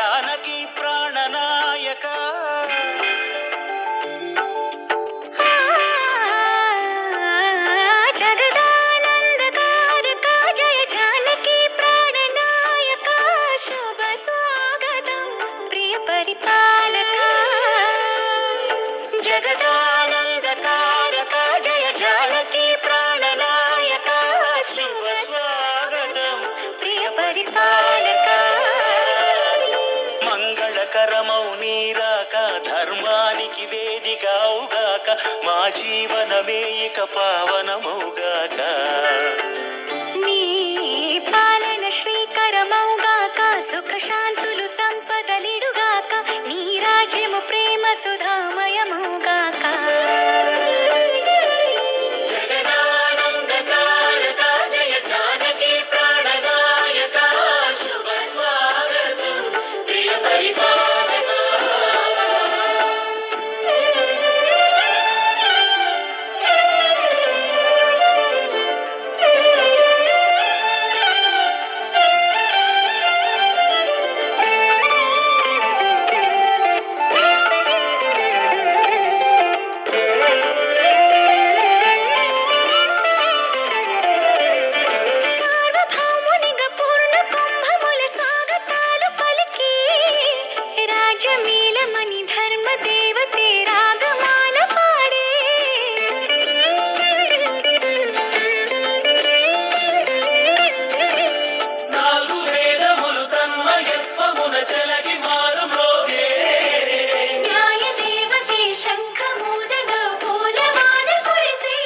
జానకి ప్రాణనాయక జగదానందకారక జయ జానకి ప్రాణనాయక శుభ స్వాగతం ప్రియ పరిపాలక జగదానందకారక జయ జానకి ప్రాణనాయక శుభ స్వాగతం ప్రియ పరిపాలక మంగళకరమౌ నీరాక ధర్మానికి వేదికవుగాక మా జీవనమే ఇక పావనమౌగాక నీ పాలన శ్రీకరమౌగాక సుఖ శాంతులు సంపదలిడుగాక నీ రాజ్యము ప్రేమ సుధామయమౌగాక జగదానందకారక జయ జానకి ప్రాణనాయక శుభ స్వాగతం ప్రియ పరిపాలక సార్వభౌమునిగా పూర్ణ కుంభముల స్వాగతాలు పలికి రాజమీలమణి ధర్మ దేవతే రాగమాల పాడే నాలుగు వేదములు తన్మయత్వమున చెలగి మారు మ్రోగే న్యాయ దేవతే శంఖమూదగా పూలవాన కురిసే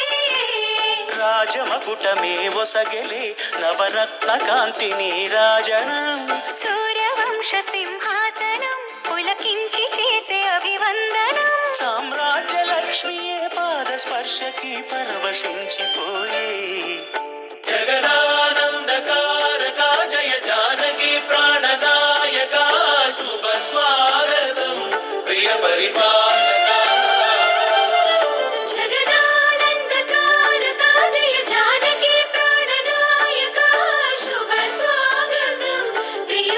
రాజమకుటమే ఒసగెలి నవరత్న కాంతి నీరాజనం సూర్యవంశ సింహాసనం పులకించి చేసే అభివందనం సామ్రాజ్య లక్ష్మియే పాద స్పర్శకి పరవశించిపోయే జగదానందకారక జయ జానకి ప్రాణనాయక శుభ స్వాగతం ప్రియ పరిపాలక జగదానందకారక జయ జానకి ప్రాణనాయక శుభ స్వాగతం ప్రియ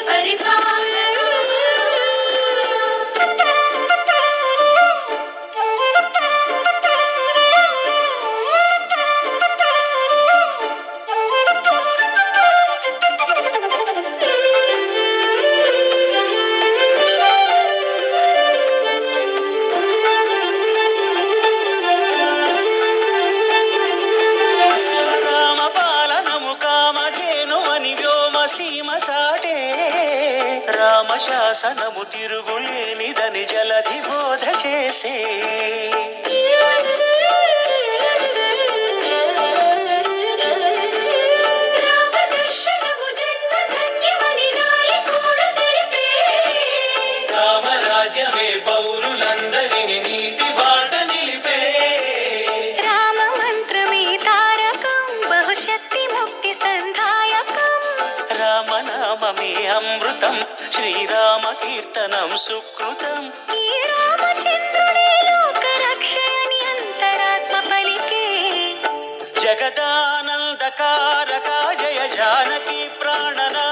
రామపాలనము కామధేను అని వ్యోమసీమ చాటే రామశాసనము తిరుగులేనిదని జలధి బోధ చేసే రామదర్శనము జన్మధన్యమని నాయకుడు తెలిపే రామరాజ్యమే పౌరులందరిని నీతి బాట నిలిపే రామ మంత్రమే తారకం బహుశక్తి ముక్తి సంధాయకం రామనామమే అమృతం శ్రీరామ కీర్తనం సుకృతం ఈ రామచంద్రుడే లోక రక్షయని అంతరాత్మ పలికే జగదానందకారక జయ జానకి ప్రాణనా